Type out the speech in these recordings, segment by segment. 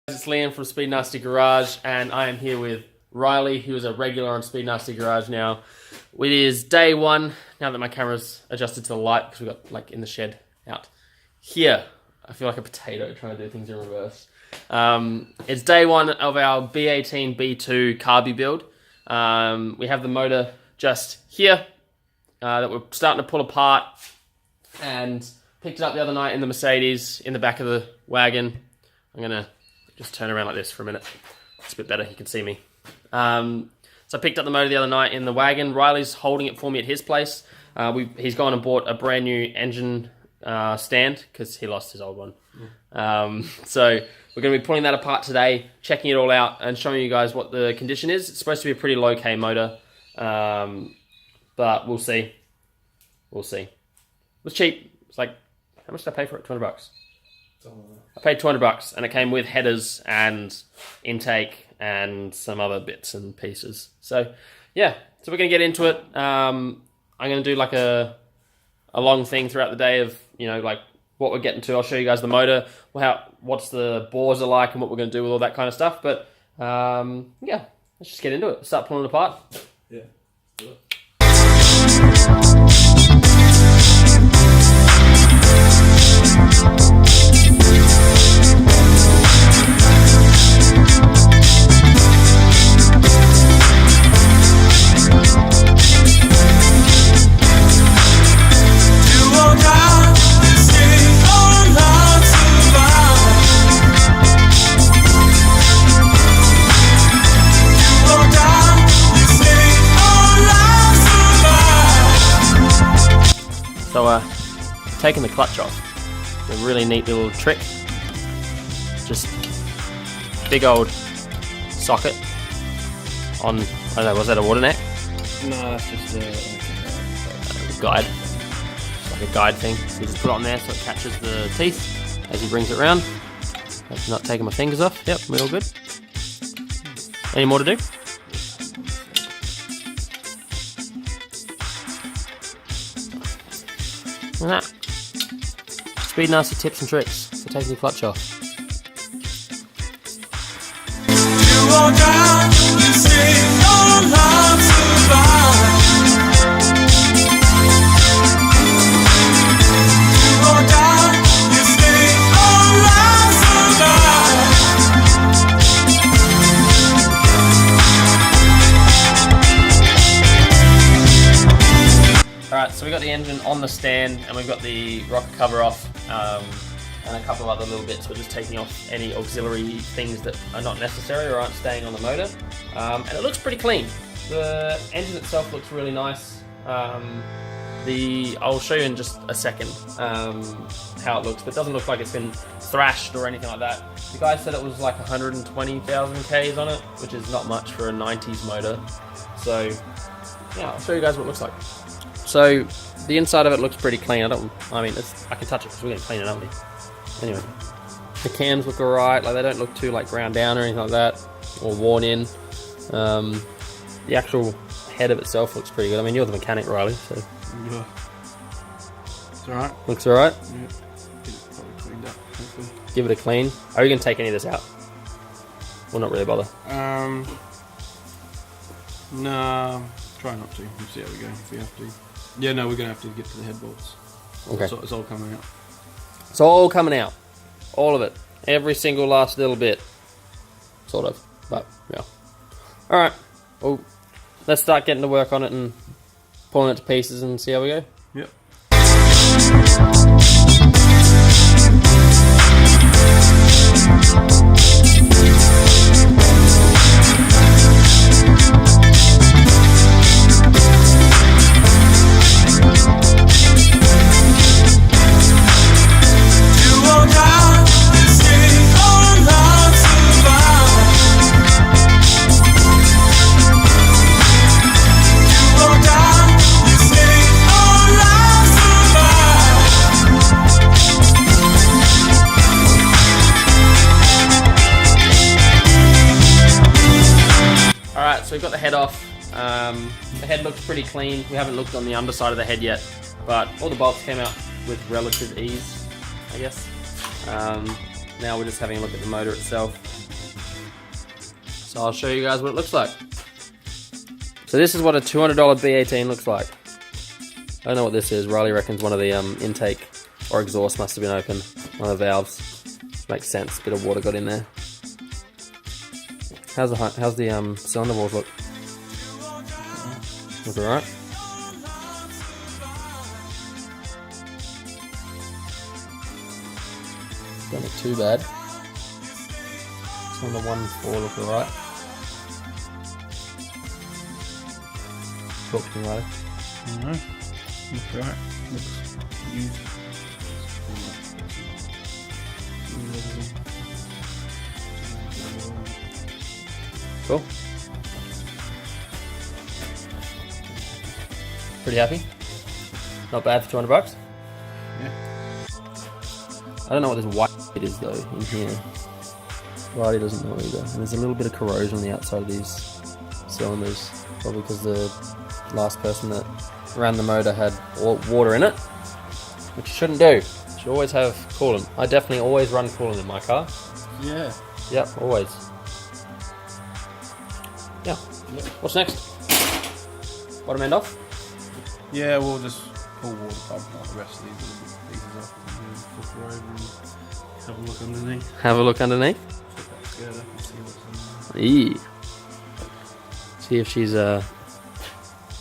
It's Liam from Speed Nasty Garage, and I am here with Riley, who is a regular on Speed Nasty Garage now. It is day one, now that my camera's adjusted to the light, because we got, like, in the shed out here. I feel like a potato trying to do things in reverse. It's day one of our B18B2 carby build. We have the motor just here that we're starting to pull apart, and picked it up the other night in the Mercedes in the back of the wagon. I'm going to just turn around like this for a minute. It's a bit better, you can see me. So I picked up the motor the other night in the wagon. Riley's holding it for me at his place. He's gone and bought a brand new engine stand because he lost his old one. So we're going to be pulling that apart today, checking it all out and showing you guys what the condition is. It's supposed to be a pretty low K motor, but we'll see. We'll see. It was cheap. It's like, how much did I pay for it? 200 bucks. I paid 200 bucks, and it came with headers and intake and some other bits and pieces. So, yeah. So we're going to get into it. I'm going to do like a long thing throughout the day of, you know, like what we're getting to. I'll show you guys the motor, what's the bores are like, and what we're going to do with all that kind of stuff. But, yeah, let's just get into it. Start pulling it apart. Yeah. Do it. So, taking the clutch off, it's a really neat little trick. Just big old socket on, I don't know, was that a water neck? No, that's just a guide. It's like a guide thing. So you just put it on there so it catches the teeth as he brings it around. Hope I'm not taking my fingers off. Yep, we're all good. Any more to do? That. Speed Nasty tips and tricks for taking your clutch off. You walk out, you say your love survives. You walk out, you say your love survives. Alright, so we got the engine on the stand, and we've got the rocker cover off, and a couple of other little bits. We're just taking off any auxiliary things that are not necessary or aren't staying on the motor. And it looks pretty clean. The engine itself looks really nice. I'll show you in just a second how it looks, but it doesn't look like it's been thrashed or anything like that. The guy said it was like 120,000 Ks on it, which is not much for a 90s motor. So yeah, I'll show you guys what it looks like. So the inside of it looks pretty clean. I can touch it because we're going to clean it, aren't we? Anyway, the cams look alright. Like, they don't look too like ground down or anything like that, or worn in. The actual head of itself looks pretty good. I mean, you're the mechanic, Riley, so yeah. It's alright. Looks alright. Yeah. Get it probably cleaned up, hopefully. Give it a clean. Are you going to take any of this out? Well, not really bother. No, try not to. We'll see how we go if we have to. Yeah, no, we're going to have to get to the head bolts. Okay. It's all coming out. It's all coming out. All of it. Every single last little bit. Sort of. But, yeah. Alright. Well, let's start getting to work on it and pulling it to pieces and see how we go. Yep. So we've got the head off. The head looks pretty clean. We haven't looked on the underside of the head yet, but all the bolts came out with relative ease, I guess. Now we're just having a look at the motor itself. So I'll show you guys what it looks like. So this is what a $200 B18 looks like. I don't know what this is. Riley reckons one of the intake or exhaust must have been open. One of the valves. Makes sense. Bit of water got in there. How's the cylinder walls look? Look alright. Don't look too bad. Some of the 1.4 look alright. Talk to me, Riley. Alright. Looks alright. Looks used. Cool. Pretty happy? Not bad for $200? Yeah. I don't know what this white bit is though in here. Riley doesn't know either. And there's a little bit of corrosion on the outside of these cylinders. Probably because the last person that ran the motor had water in it. Which you shouldn't do. You should always have coolant. I definitely always run coolant in my car. Yeah. Yep, always. Yeah. Yep. What's next? Bottom end off? Yeah, we'll just pull water pump out the rest of these little pieces off and flip her over and have a look underneath. Have a look underneath. Put that together and see what's in Eee. See if she's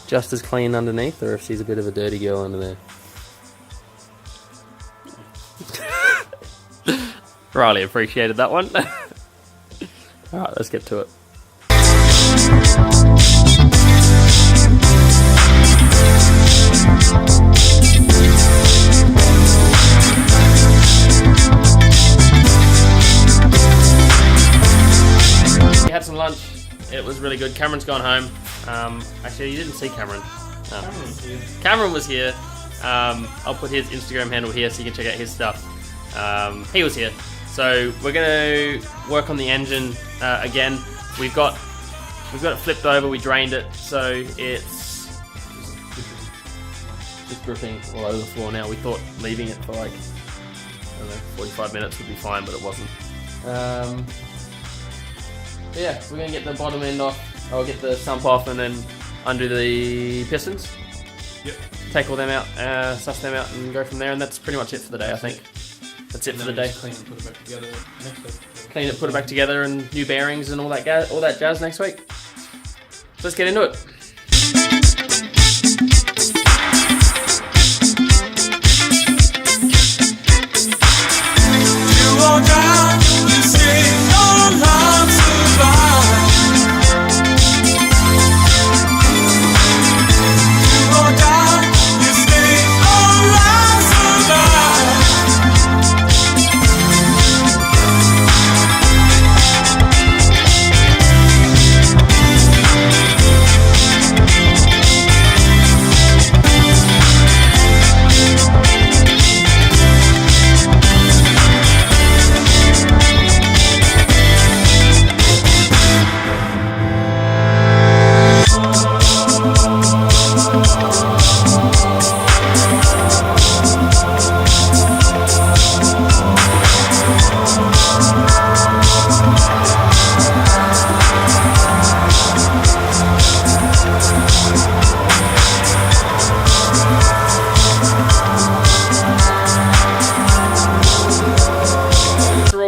just as clean underneath or if she's a bit of a dirty girl under there. Riley appreciated that one. Alright, let's get to it. We had some lunch. It was really good. Cameron's gone home. Actually, you didn't see Cameron. Cameron was here. I'll put his Instagram handle here so you can check out his stuff. He was here. So we're going to work on the engine again. We've got it flipped over. We drained it, so it's just dripping all over the floor now. We thought leaving it for like, I don't know, 45 minutes would be fine, but it wasn't. Yeah, we're going to get the bottom end off. I'll get the sump off and then undo the pistons. Yep. Take all them out, suss them out and go from there, and that's pretty much it for the day, I think. That's it for the day. Clean and put it back together next week. Clean it, put it back together, and new bearings and all that jazz next week. So let's get into it. You walk out, you say your love survives. You walk out, you say your love survives.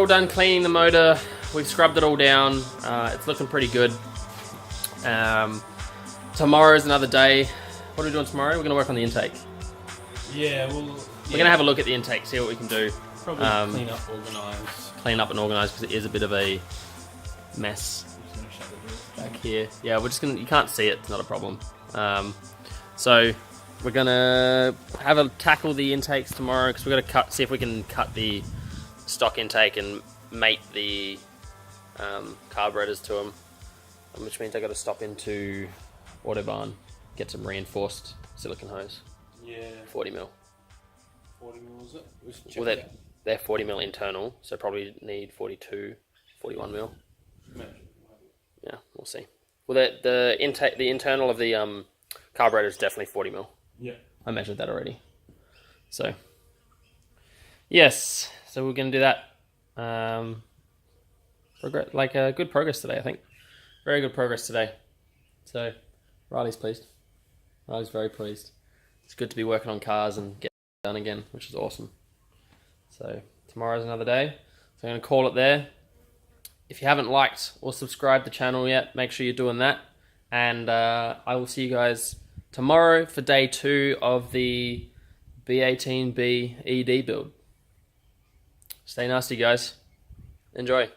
Done cleaning the motor. We've scrubbed it all down. It's looking pretty good. Tomorrow's another day. What are we doing tomorrow? We're going to work on the intake. Yeah, We're going to have a look at the intake, see what we can do. probably clean up, organise. Clean up and organise because it is a bit of a mess Just gonna shut the door. back here. Yeah, we're just going to, you can't see it, it's not a problem. So we're going to tackle the intakes tomorrow because we're going to see if we can cut the stock intake and mate the carburetors to them, which means I got to stop into Autobarn, get some reinforced silicon hose, Yeah. 40mm. 40 mil, is it? Well, they're 40mm internal, so probably need 42, 41mm. Yeah, we'll see. Well, the internal of the carburetor is definitely 40mm. Yeah. I measured that already. So, yes. So we're going to do that. Good progress today, I think. very good progress today. So Riley's pleased. Riley's very pleased. It's good to be working on cars and getting it done again, which is awesome. So tomorrow's another day. So I'm going to call it there. If you haven't liked or subscribed to the channel yet, make sure you're doing that. And I will see you guys tomorrow for day 2 of the B18B ED build. Stay nasty, guys. Enjoy.